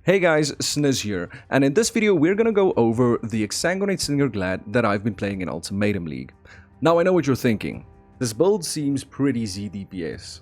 Hey guys, Sniz here, and in this video we're gonna go over the Exsanguinate Slinger Glad that I've been playing in Ultimatum League. Now I know what you're thinking, this build seems pretty Z DPS.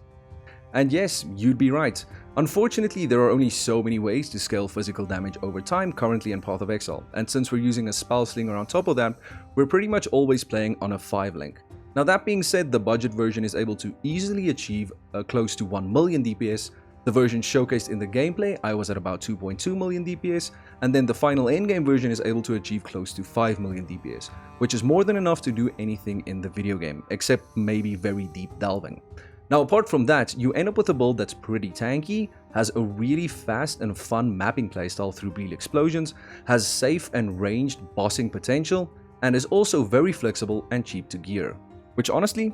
And yes, you'd be right. Unfortunately, there are only so many ways to scale physical damage over time currently in Path of Exile, and since we're using a Spell Slinger on top of that, we're pretty much always playing on a 5 link. Now that being said, the budget version is able to easily achieve close to 1 million DPS. The version showcased in the gameplay, I was at about 2.2 million DPS, and then the final endgame version is able to achieve close to 5 million DPS, which is more than enough to do anything in the video game, except maybe very deep delving. Now apart from that, you end up with a build that's pretty tanky, has a really fast and fun mapping playstyle through bleed explosions, has safe and ranged bossing potential, and is also very flexible and cheap to gear, which honestly,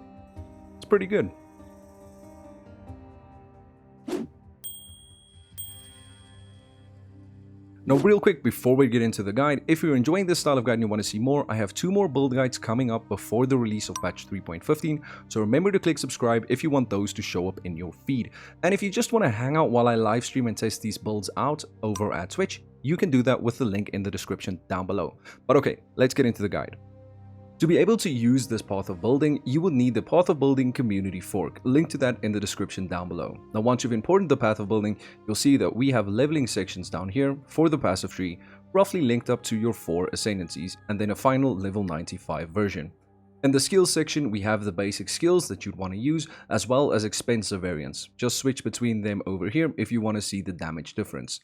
it's pretty good. Now real quick before we get into the guide, if you're enjoying this style of guide and you want to see more, I have 2 more build guides coming up before the release of patch 3.15, so remember to click subscribe if you want those to show up in your feed. And if you just want to hang out while I live stream and test these builds out over at Twitch, you can do that with the link in the description down below. But okay, let's get into the guide. To be able to use this path of building, you will need the Path of Building community fork, link to that in the description down below. Now once you've imported the path of building, you'll see that we have leveling sections down here for the passive tree, roughly linked up to your 4 Ascendancies, and then a final level 95 version. In the skills section, we have the basic skills that you'd want to use, as well as expensive variants. Just switch between them over here if you want to see the damage difference.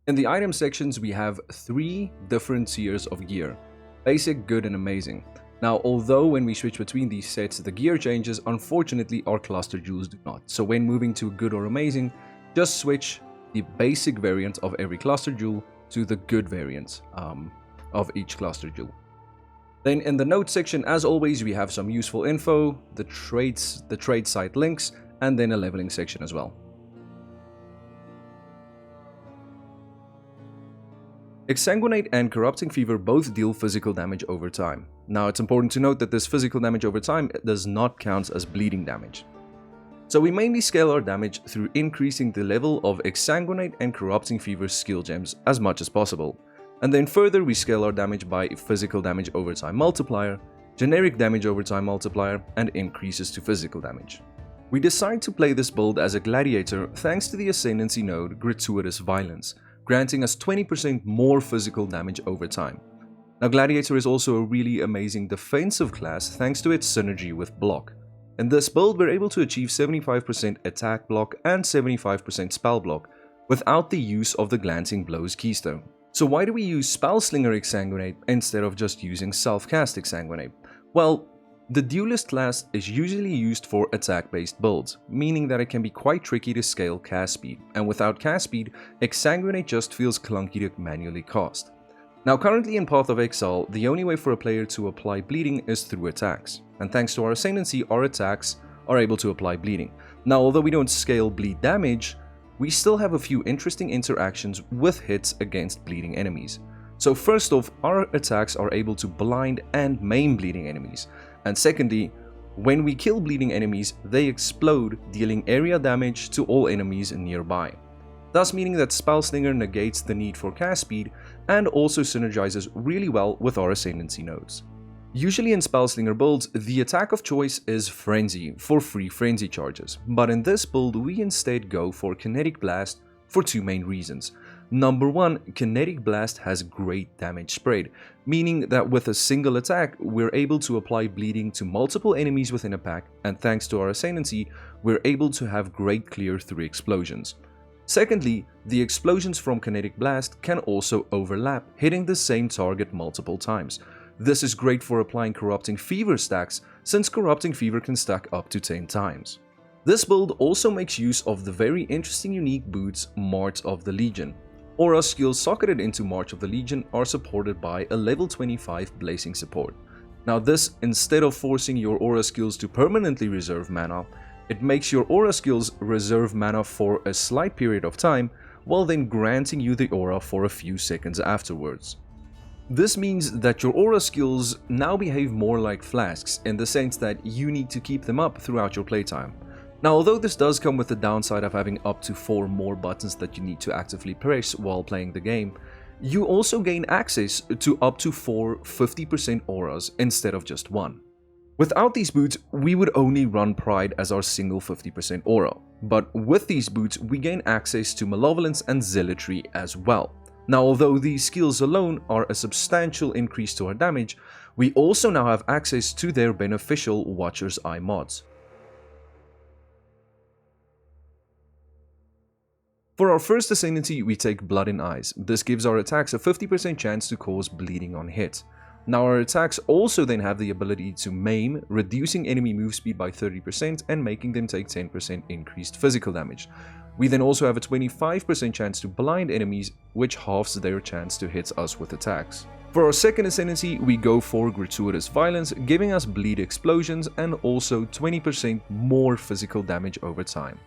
In the item sections, we have 3 different tiers of gear: basic, good, and amazing. Now, although when we switch between these sets the gear changes, unfortunately our cluster jewels do not. So when moving to good or amazing, just switch the basic variant of every cluster jewel to the good variant of each cluster jewel. Then in the notes section, as always, we have some useful info, the trade site links, and then a leveling section as well. Exsanguinate and Corrupting Fever both deal physical damage over time. Now it's important to note that this physical damage over time does not count as bleeding damage. So we mainly scale our damage through increasing the level of Exsanguinate and Corrupting Fever skill gems as much as possible. And then further we scale our damage by physical damage over time multiplier, generic damage over time multiplier, and increases to physical damage. We decide to play this build as a gladiator thanks to the Ascendancy node Gratuitous Violence, granting us 20% more physical damage over time. Now Gladiator is also a really amazing defensive class thanks to its synergy with block. In this build we're able to achieve 75% attack block and 75% spell block without the use of the Glancing Blows keystone. So why do we use Spell Slinger Exsanguinate instead of just using Self-Cast Exsanguinate? Well, the Duelist class is usually used for attack-based builds, meaning that it can be quite tricky to scale cast speed, and without cast speed, Exsanguinate just feels clunky to manually cast. Now currently in Path of Exile, the only way for a player to apply bleeding is through attacks, and thanks to our Ascendancy, our attacks are able to apply bleeding. Now although we don't scale bleed damage, we still have a few interesting interactions with hits against bleeding enemies. So first off, our attacks are able to blind and maim bleeding enemies. And secondly, when we kill bleeding enemies, they explode, dealing area damage to all enemies nearby. Thus meaning that Spell Slinger negates the need for cast speed and also synergizes really well with our Ascendancy nodes. Usually in Spell Slinger builds, the attack of choice is Frenzy for free Frenzy charges, but in this build we instead go for Kinetic Blast for 2 main reasons. Number 1, Kinetic Blast has great damage spread, meaning that with a single attack, we're able to apply bleeding to multiple enemies within a pack, and thanks to our Ascendancy, we're able to have great clear through explosions. Secondly, the explosions from Kinetic Blast can also overlap, hitting the same target multiple times. This is great for applying Corrupting Fever stacks, since Corrupting Fever can stack up to 10 times. This build also makes use of the very interesting unique boots March of the Legion. Aura skills socketed into March of the Legion are supported by a level 25 Blazing support. Now this, instead of forcing your aura skills to permanently reserve mana, it makes your aura skills reserve mana for a slight period of time, while then granting you the aura for a few seconds afterwards. This means that your aura skills now behave more like Flasks in the sense that you need to keep them up throughout your playtime. Now, although this does come with the downside of having up to 4 more buttons that you need to actively press while playing the game, you also gain access to up to 4 50% auras instead of just 1. Without these boots, we would only run Pride as our single 50% aura, but with these boots we gain access to Malevolence and Zealotry as well. Now, although these skills alone are a substantial increase to our damage, we also now have access to their beneficial Watcher's Eye mods. For our first Ascendancy, we take Blood in Eyes. This gives our attacks a 50% chance to cause bleeding on hit. Now, our attacks also then have the ability to maim, reducing enemy move speed by 30% and making them take 10% increased physical damage. We then also have a 25% chance to blind enemies, which halves their chance to hit us with attacks. For our second Ascendancy, we go for Gratuitous Violence, giving us bleed explosions and also 20% more physical damage over time.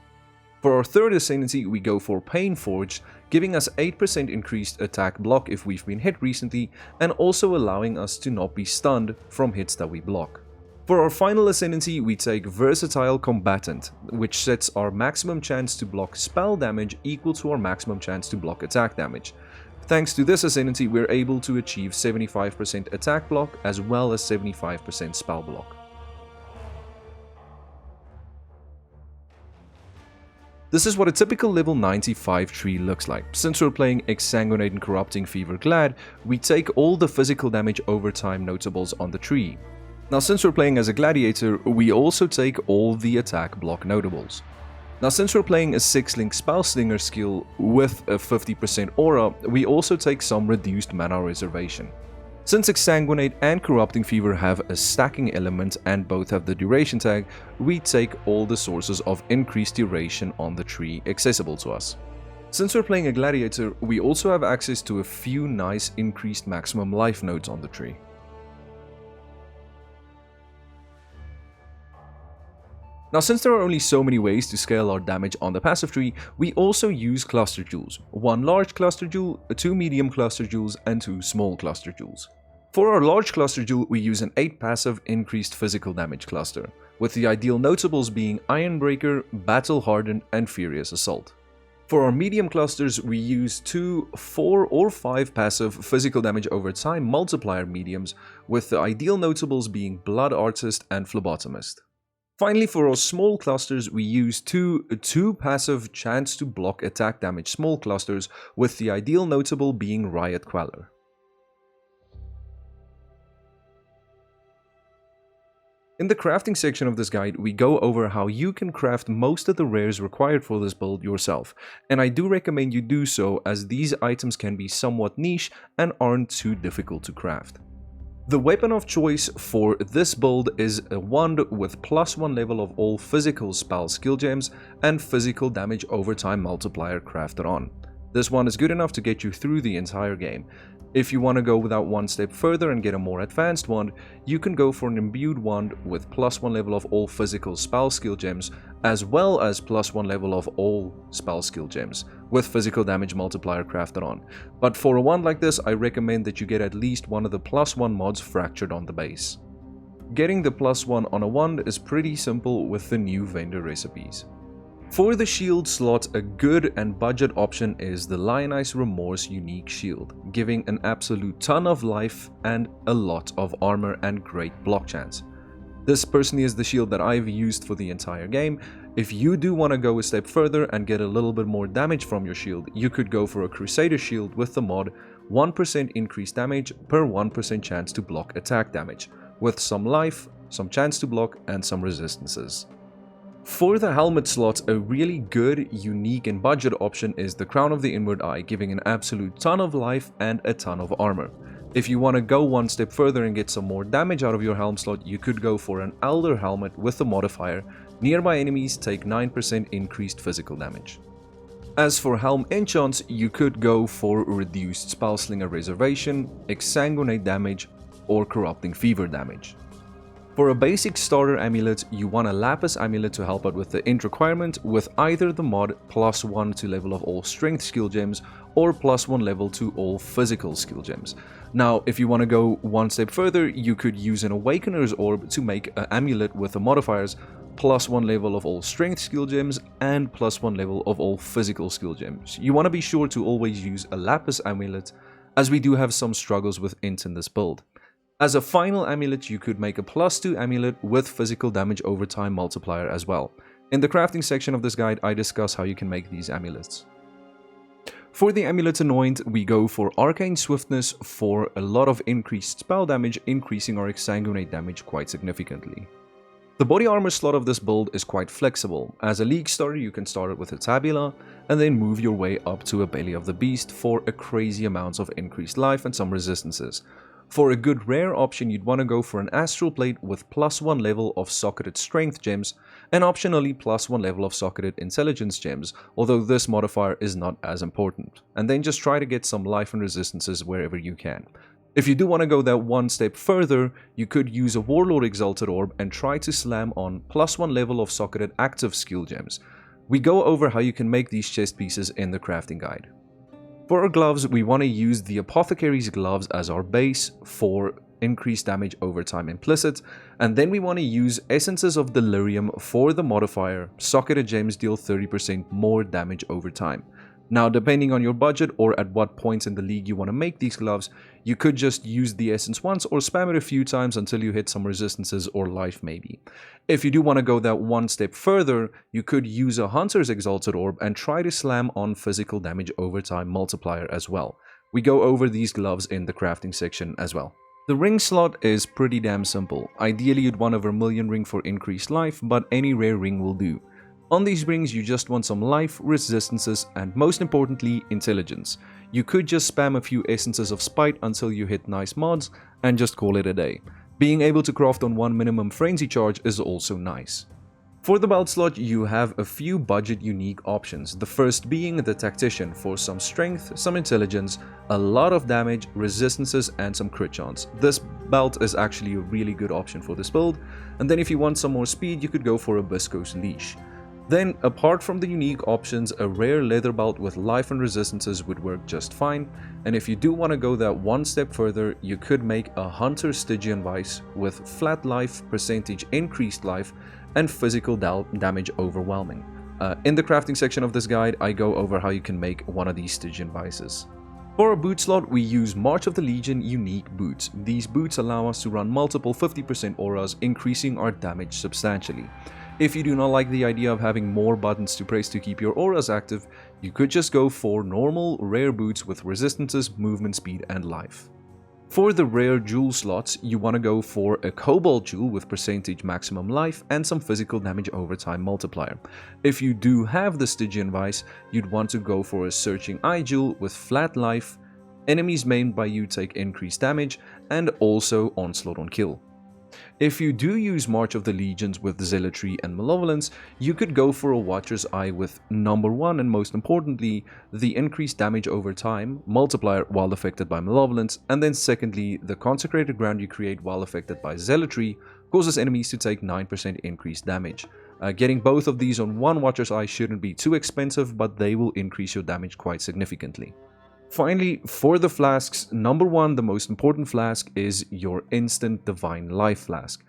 For our third Ascendancy, we go for Pain Forged, giving us 8% increased attack block if we've been hit recently, and also allowing us to not be stunned from hits that we block. For our final Ascendancy, we take Versatile Combatant, which sets our maximum chance to block spell damage equal to our maximum chance to block attack damage. Thanks to this Ascendancy, we're able to achieve 75% attack block as well as 75% spell block. This is what a typical level 95 tree looks like. Since we're playing Exsanguinate and Corrupting Fever Glad, we take all the physical damage over time notables on the tree. Now, since we're playing as a gladiator, we also take all the attack block notables. Now, since we're playing a 6-link Spell Slinger skill with a 50% aura, we also take some reduced mana reservation. Since Exsanguinate and Corrupting Fever have a stacking element and both have the duration tag, we take all the sources of increased duration on the tree accessible to us. Since we're playing a gladiator, we also have access to a few nice increased maximum life nodes on the tree. Now, since there are only so many ways to scale our damage on the passive tree, we also use cluster jewels. 1 large cluster jewel, 2 medium cluster jewels, and 2 small cluster jewels. For our large cluster jewel, we use an 8 passive increased physical damage cluster, with the ideal notables being Ironbreaker, Battle Hardened, and Furious Assault. For our medium clusters, we use 2, 4, or 5 passive physical damage over time multiplier mediums, with the ideal notables being Blood Artist and Phlebotomist. Finally, for our small clusters, we use 2 passive chance to block attack damage small clusters, with the ideal notable being Riot Queller. In the crafting section of this guide, we go over how you can craft most of the rares required for this build yourself, and I do recommend you do so as these items can be somewhat niche and aren't too difficult to craft. The weapon of choice for this build is a wand with +1 level of all physical spell skill gems and physical damage over time multiplier crafted on. This one is good enough to get you through the entire game. If you want to go without one step further and get a more advanced wand, you can go for an imbued wand with +1 level of all physical spell skill gems, as well as +1 level of all spell skill gems, with physical damage multiplier crafted on. But for a wand like this, I recommend that you get at least one of the +1 mods fractured on the base. Getting the +1 on a wand is pretty simple with the new vendor recipes. For the shield slot, a good and budget option is the Lionized Remorse unique shield, giving an absolute ton of life and a lot of armor and great block chance. This personally is the shield that I've used for the entire game. If you do want to go a step further and get a little bit more damage from your shield, you could go for a Crusader shield with the mod 1% increased damage per 1% chance to block attack damage, with some life, some chance to block, and some resistances. For the helmet slot, a really good, unique and budget option is the Crown of the Inward Eye, giving an absolute ton of life and a ton of armor. If you want to go one step further and get some more damage out of your helm slot, you could go for an Elder Helmet with the modifier Nearby enemies take 9% increased physical damage. As for Helm enchants, you could go for reduced Spell Slinger Reservation, Exsanguinate damage, or Corrupting Fever damage. For a basic starter amulet, you want a Lapis amulet to help out with the int requirement with either the mod +1 to level of all strength skill gems or +1 level to all physical skill gems. Now, if you want to go one step further, you could use an Awakener's Orb to make an amulet with the modifiers +1 level of all strength skill gems, and +1 level of all physical skill gems. You want to be sure to always use a lapis amulet, as we do have some struggles with int in this build. As a final amulet, you could make a +2 amulet with physical damage over time multiplier as well. In the crafting section of this guide, I discuss how you can make these amulets. For the amulet anoint, we go for arcane swiftness for a lot of increased spell damage, increasing our exsanguinate damage quite significantly. The body armor slot of this build is quite flexible. As a league starter, you can start it with a tabula and then move your way up to a belly of the beast for a crazy amounts of increased life and some resistances. For a good rare option, you'd want to go for an astral plate with +1 level of socketed strength gems and optionally +1 level of socketed intelligence gems, although this modifier is not as important. And then just try to get some life and resistances wherever you can. If you do want to go that one step further, you could use a Warlord Exalted Orb and try to slam on +1 level of socketed active skill gems. We go over how you can make these chest pieces in the crafting guide. For our gloves, we want to use the Apothecary's gloves as our base for increased damage over time implicit, and then we want to use Essences of Delirium for the modifier. Socketed gems deal 30% more damage over time. Now, depending on your budget or at what points in the league you want to make these gloves, you could just use the essence once or spam it a few times until you hit some resistances or life maybe. If you do want to go that one step further, you could use a Hunter's Exalted Orb and try to slam on physical damage over time multiplier as well. We go over these gloves in the crafting section as well. The ring slot is pretty damn simple. Ideally you'd want a Vermilion ring for increased life, but any rare ring will do. On these rings, you just want some life, resistances, and most importantly, intelligence. You could just spam a few essences of spite until you hit nice mods, and just call it a day. Being able to craft on one minimum frenzy charge is also nice. For the belt slot, you have a few budget unique options, the first being the Tactician for some strength, some intelligence, a lot of damage, resistances, and some crit chance. This belt is actually a really good option for this build, and then if you want some more speed, you could go for a Viscose Leash. Then, apart from the unique options, a rare leather belt with life and resistances would work just fine, and if you do want to go that one step further, you could make a Hunter Stygian Vice with flat life, percentage increased life, and physical damage overwhelming. In the crafting section of this guide, I go over how you can make one of these Stygian Vices. For our boot slot, we use March of the Legion unique boots. These boots allow us to run multiple 50% auras, increasing our damage substantially. If you do not like the idea of having more buttons to press to keep your auras active, you could just go for normal, rare boots with resistances, movement speed, and life. For the rare jewel slots, you want to go for a Cobalt Jewel with percentage maximum life and some physical damage over time multiplier. If you do have the Stygian Vice, you'd want to go for a Searching Eye Jewel with flat life, enemies maimed by you take increased damage, and also Onslaught on kill. If you do use March of the Legions with Zealotry and Malevolence, you could go for a Watcher's Eye with number 1 and most importantly, the increased damage over time multiplier while affected by Malevolence, and then secondly, the Consecrated Ground you create while affected by Zealotry causes enemies to take 9% increased damage. Getting both of these on one Watcher's Eye shouldn't be too expensive, but they will increase your damage quite significantly. Finally, for the flasks, number 1, the most important flask is your instant Divine Life flask.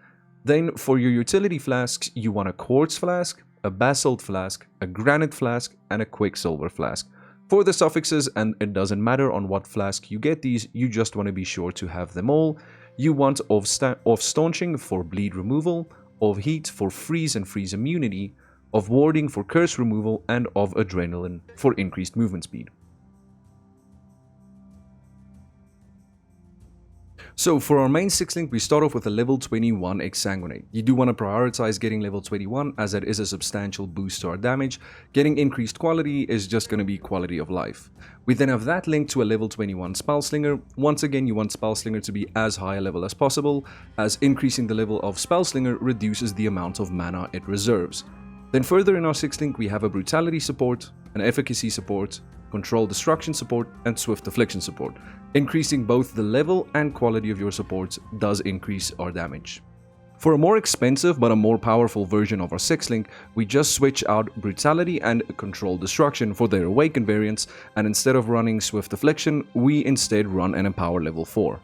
Then for your utility flasks, you want a Quartz flask, a Basalt flask, a Granite flask, and a Quicksilver flask. For the suffixes, and it doesn't matter on what flask you get these, you just want to be sure to have them all. You want of Staunching for bleed removal, of Heat for freeze and freeze immunity, of Warding for curse removal, and of Adrenaline for increased movement speed. So for our main 6-link, we start off with a level 21 Exsanguinate. You do want to prioritize getting level 21 as that is a substantial boost to our damage. Getting increased quality is just going to be quality of life. We then have that linked to a level 21 Spellslinger. Once again, you want Spellslinger to be as high a level as possible, as increasing the level of Spellslinger reduces the amount of mana it reserves. Then further in our 6th-link, we have a Brutality support, an Efficacy support, Control Destruction support, and Swift Affliction support. Increasing both the level and quality of your supports does increase our damage. For a more expensive but a more powerful version of our 6-link, we just switch out Brutality and Control Destruction for their Awakened variants, and instead of running Swift Affliction, we instead run an Empower level 4.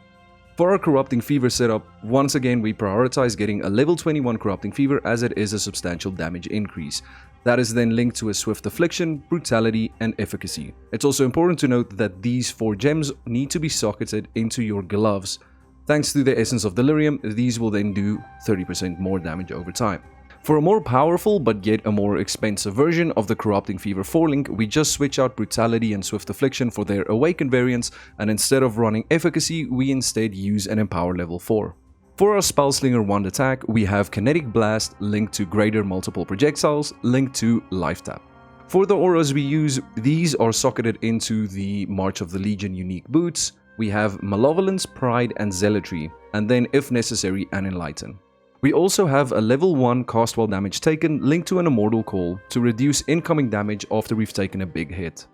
For our Corrupting Fever setup, once again we prioritize getting a level 21 Corrupting Fever as it is a substantial damage increase. That is then linked to a Swift Affliction, Brutality and Efficacy. It's also important to note that these 4 gems need to be socketed into your gloves. Thanks to the Essence of Delirium, these will then do 30% more damage over time. For a more powerful but yet a more expensive version of the Corrupting Fever 4-link, we just switch out Brutality and Swift Affliction for their Awakened variants, and instead of running Efficacy, we instead use an Empower level 4. For our Spellslinger wand attack, we have Kinetic Blast linked to Greater Multiple Projectiles linked to Life Tap. For the auras we use, these are socketed into the March of the Legion unique boots. We have Malevolence, Pride and Zealotry, and then if necessary an Enlighten. We also have a level 1 cast while damage taken linked to an Immortal Call to reduce incoming damage after we've taken a big hit.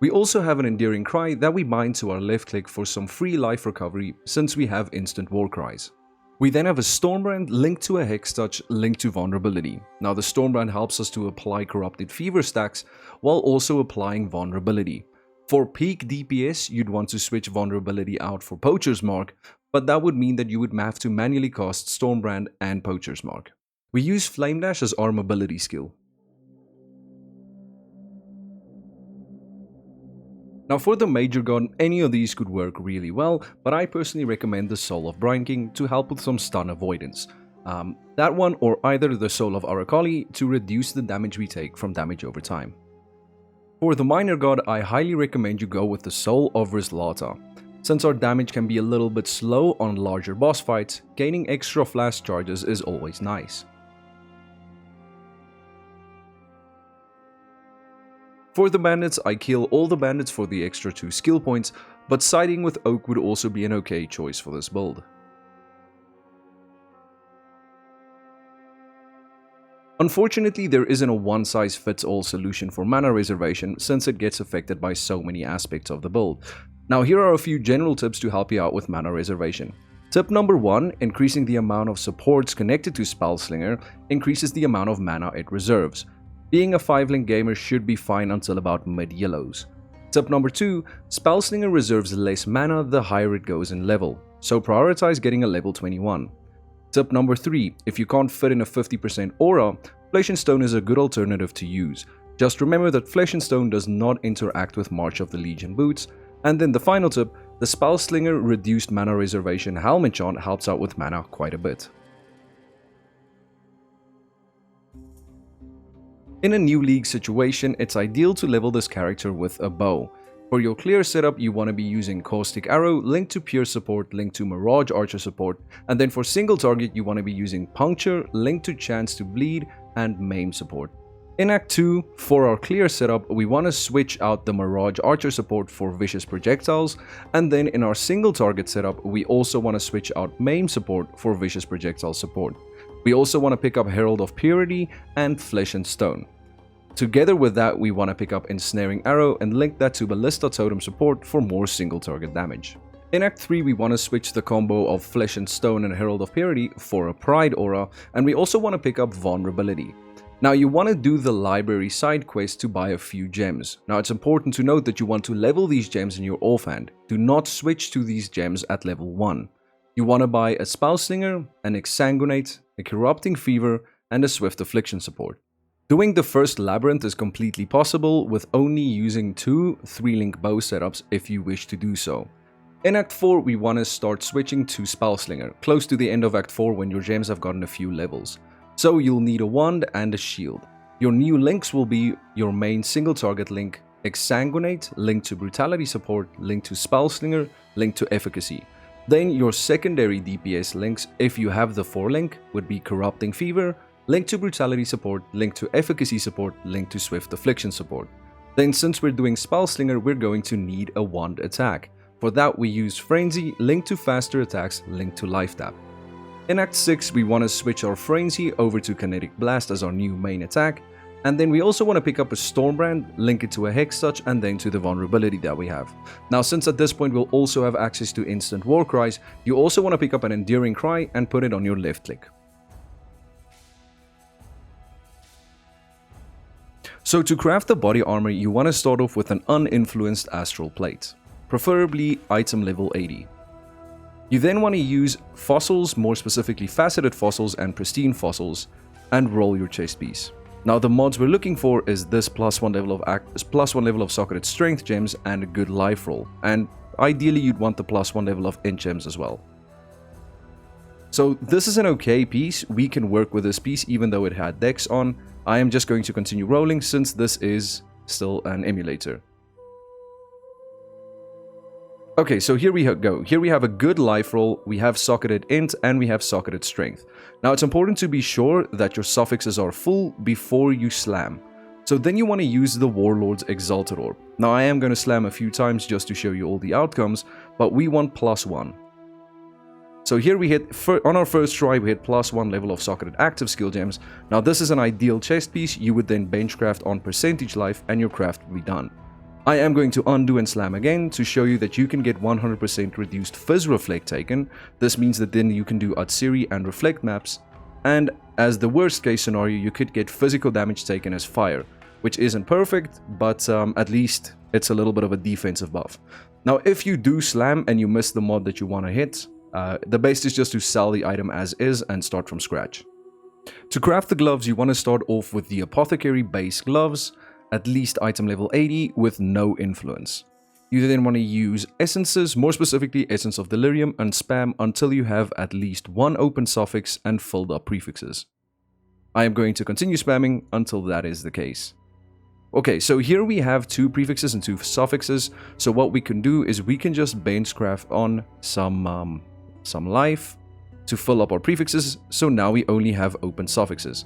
We also have an Endearing Cry that we bind to our left click for some free life recovery since we have instant war cries. We then have a Stormbrand linked to a Hex Touch linked to Vulnerability. Now the Stormbrand helps us to apply Corrupted Fever stacks while also applying Vulnerability. For peak DPS, you'd want to switch Vulnerability out for Poacher's Mark, but that would mean that you would have to manually cast Stormbrand and Poacher's Mark. We use Flame Dash as our mobility skill. Now for the Major God, any of these could work really well, but I personally recommend the Soul of Brine King to help with some stun avoidance. That one or either the Soul of Arakali to reduce the damage we take from damage over time. For the Minor God, I highly recommend you go with the Soul of Rislata. Since our damage can be a little bit slow on larger boss fights, gaining extra flash charges is always nice. For the Bandits, I kill all the Bandits for the extra 2 skill points, but siding with Oak would also be an okay choice for this build. Unfortunately, there isn't a one-size-fits-all solution for mana reservation since it gets affected by so many aspects of the build. Now here are a few general tips to help you out with mana reservation. Tip number 1, increasing the amount of supports connected to Spellslinger increases the amount of mana it reserves. Being a 5-link gamer should be fine until about mid-yellows. Tip number 2, Spellslinger reserves less mana the higher it goes in level, so prioritize getting a level 21. Tip number 3, if you can't fit in a 50% aura, Flesh and Stone is a good alternative to use. Just remember that Flesh and Stone does not interact with March of the Legion boots. And then the final tip, the Spellslinger reduced mana reservation Helm enchant helps out with mana quite a bit. In a new league situation, it's ideal to level this character with a bow. For your clear setup, you want to be using Caustic Arrow linked to Pure support linked to Mirage Archer support, and then for single target you want to be using Puncture linked to Chance to Bleed and Maim support. In Act 2, for our clear setup, we want to switch out the Mirage Archer support for Vicious Projectiles, and then in our single target setup, we also want to switch out Maim support for Vicious Projectile support. We also want to pick up Herald of Purity and Flesh and Stone. Together with that, we want to pick up Ensnaring Arrow and link that to Ballista Totem support for more single target damage. In Act 3, we want to switch the combo of Flesh and Stone and Herald of Purity for a Pride aura, and we also want to pick up Vulnerability. Now you want to do the library side quest to buy a few gems. Now it's important to note that you want to level these gems in your offhand. Do not switch to these gems at level 1. You want to buy a Spellslinger, an Exsanguinate, a Corrupting Fever, and a Swift Affliction support. Doing the first Labyrinth is completely possible with only using 2 3-link bow setups if you wish to do so. In Act 4, we want to start switching to Spellslinger, close to the end of Act 4 when your gems have gotten a few levels. So you'll need a wand and a shield. Your new links will be your main single target link, Exsanguinate, linked to Brutality support, linked to Spellslinger, linked to Efficacy. Then your secondary DPS links, if you have the 4-link, would be Corrupting Fever, linked to Brutality support, linked to Efficacy support, linked to Swift Affliction support. Then since we're doing Spellslinger, we're going to need a wand attack. For that we use Frenzy, linked to faster attacks, linked to Life Tap. In Act 6, we want to switch our Frenzy over to Kinetic Blast as our new main attack, and then we also want to pick up a Stormbrand, link it to a Hex Touch, and then to the Vulnerability that we have. Now since at this point we'll also have access to instant war cries, you also want to pick up an Endearing Cry and put it on your left click. So to craft the body armor, you want to start off with an uninfluenced Astral Plate, preferably item level 80. You then want to use fossils, more specifically faceted fossils and pristine fossils, and roll your chest piece. Now the mods we're looking for is this +1 level of socketed strength gems and a good life roll, and ideally you'd want the +1 level of int gems as well. So this is an okay piece. We can work with this piece even though it had dex on. I am just going to continue rolling since this is still an emulator. Okay, so here we go. Here we have a good life roll, we have socketed int, and we have socketed strength. Now it's important to be sure that your suffixes are full before you slam. So then you want to use the Warlord's Exalted Orb. Now I am going to slam a few times just to show you all the outcomes, but we want +1. So here we hit, on our first try, we hit +1 level of socketed active skill gems. Now this is an ideal chest piece. You would then benchcraft on percentage life and your craft will be done. I am going to undo and slam again to show you that you can get 100% reduced Fizz Reflect taken. This means that then you can do Atsiri and Reflect maps, and as the worst case scenario, you could get physical damage taken as fire, which isn't perfect, but at least it's a little bit of a defensive buff. Now if you do slam and you miss the mod that you want to hit, the best is just to sell the item as is and start from scratch. To craft the gloves, you want to start off with the Apothecary base gloves, at least item level 80 with no influence. You then want to use essences, more specifically Essence of Delirium, and spam until you have at least one open suffix and filled up prefixes. I am going to continue spamming until that is the case. Okay, so here we have 2 prefixes and 2 suffixes, so what we can do is we can just benchcraft on some life to fill up our prefixes, so now we only have open suffixes.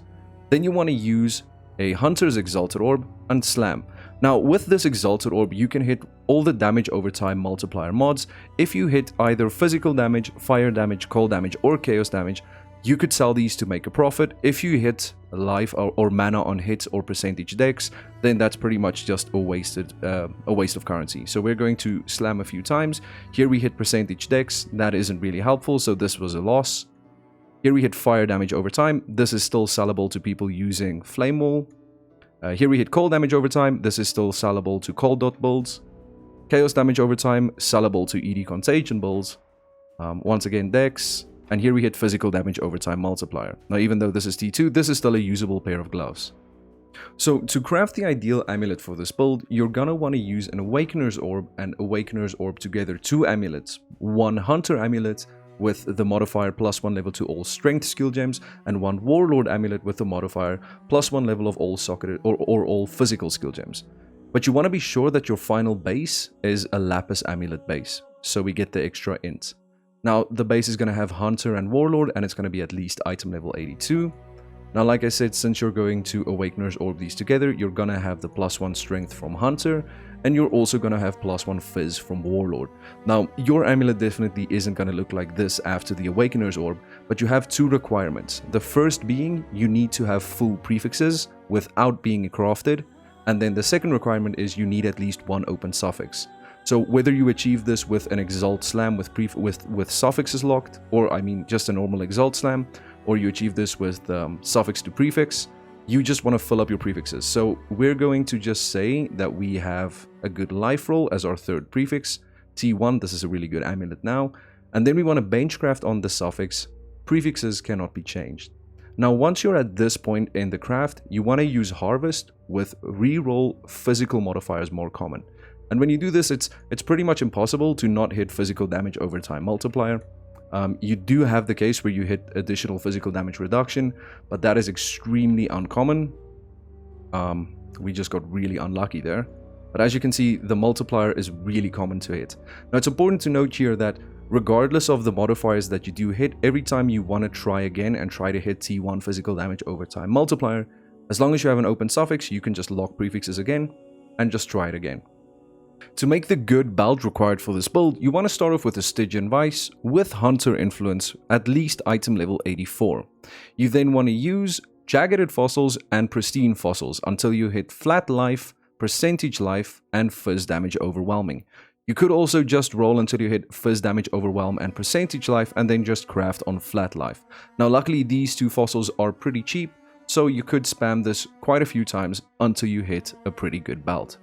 Then you want to use a Hunter's Exalted Orb and slam. Now with this Exalted Orb you can hit all the damage over time multiplier mods. If you hit either physical damage, fire damage, cold damage or chaos damage, you could sell these to make a profit. If you hit life or mana on hits or percentage dex, then that's pretty much just a waste of currency. So we're going to slam a few times. Here we hit percentage dex, that isn't really helpful, so this was a loss. Here we hit fire damage over time. This is still sellable to people using Flame Wall. Here we hit cold damage over time. This is still sellable to cold dot builds. Chaos damage over time, sellable to ED Contagion builds. Once again dex. And here we hit physical damage over time multiplier. Now even though this is T2, this is still a usable pair of gloves. So to craft the ideal amulet for this build, you're gonna want to use an Awakener's Orb and Awakener's Orb together, 2 amulets. One Hunter amulet with the modifier +1 level to all strength skill gems, and one Warlord amulet with the modifier +1 level of all socketed or all physical skill gems. But you want to be sure that your final base is a Lapis amulet base, so we get the extra int. Now the base is going to have Hunter and Warlord, and it's going to be at least item level 82. Now like I said, since you're going to Awakener's Orb these together, you're going to have the +1 strength from Hunter, and you're also going to have +1 Fizz from Warlord. Now your amulet definitely isn't going to look like this after the Awakener's Orb, but you have 2 requirements. The first being you need to have full prefixes without being crafted, and then the second requirement is you need at least 1 open suffix. So whether you achieve this with an Exalt Slam with suffixes locked, or I mean just a normal Exalt Slam, or you achieve this with suffix to prefix, you just want to fill up your prefixes. So we're going to just say that we have a good life roll as our 3rd prefix, T1, this is a really good amulet now, and then we want to benchcraft on the suffix, prefixes cannot be changed. Now once you're at this point in the craft, you want to use Harvest with reroll physical modifiers more common. And when you do this, it's pretty much impossible to not hit physical damage over time multiplier. You do have the case where you hit additional physical damage reduction, but that is extremely uncommon. We just got really unlucky there. But as you can see, the multiplier is really common to hit. Now it's important to note here that regardless of the modifiers that you do hit, every time you want to try again and try to hit T1 physical damage over time multiplier, as long as you have an open suffix, you can just lock prefixes again and just try it again. To make the good belt required for this build, you want to start off with a Stygian Vice with Hunter influence, at least item level 84. You then want to use Jagged Fossils and Pristine Fossils until you hit flat life, percentage life, and fizz damage overwhelming. You could also just roll until you hit fizz damage overwhelm and percentage life, and then just craft on flat life. Now luckily these 2 fossils are pretty cheap, so you could spam this quite a few times until you hit a pretty good belt.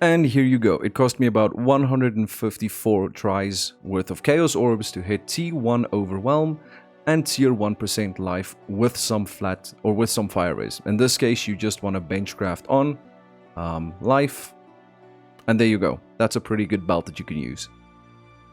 And here you go. It cost me about 154 tries worth of Chaos Orbs to hit T1 Overwhelm and tier 1% life with some flat or with some fire rays. In this case, you just want to benchcraft on life, and there you go. That's a pretty good belt that you can use.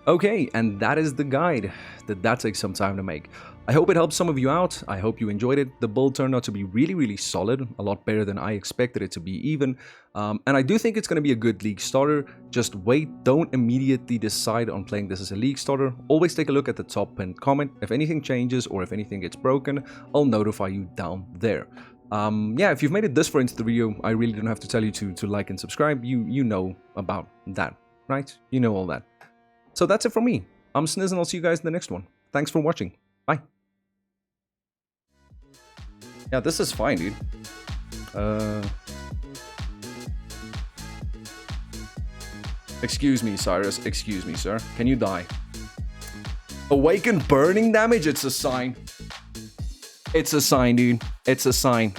Okay, and that is the guide. That takes some time to make. I hope it helped some of you out. I hope you enjoyed it. The build turned out to be really solid, a lot better than I expected it to be even. And I do think it's going to be a good league starter. Just wait, don't immediately decide on playing this as a league starter. Always take a look at the top pinned comment. If anything changes or if anything gets broken, I'll notify you down there. Yeah, if you've made it this far into the video, I really don't have to tell you to like and subscribe. You know about that, right? You know all that. So that's it from me. I'm Sniz, and I'll see you guys in the next one. Thanks for watching. Bye. Yeah, this is fine, dude. Excuse me, Sirus. Excuse me, sir. Can you die? Awaken burning damage? It's a sign. It's a sign, dude. It's a sign.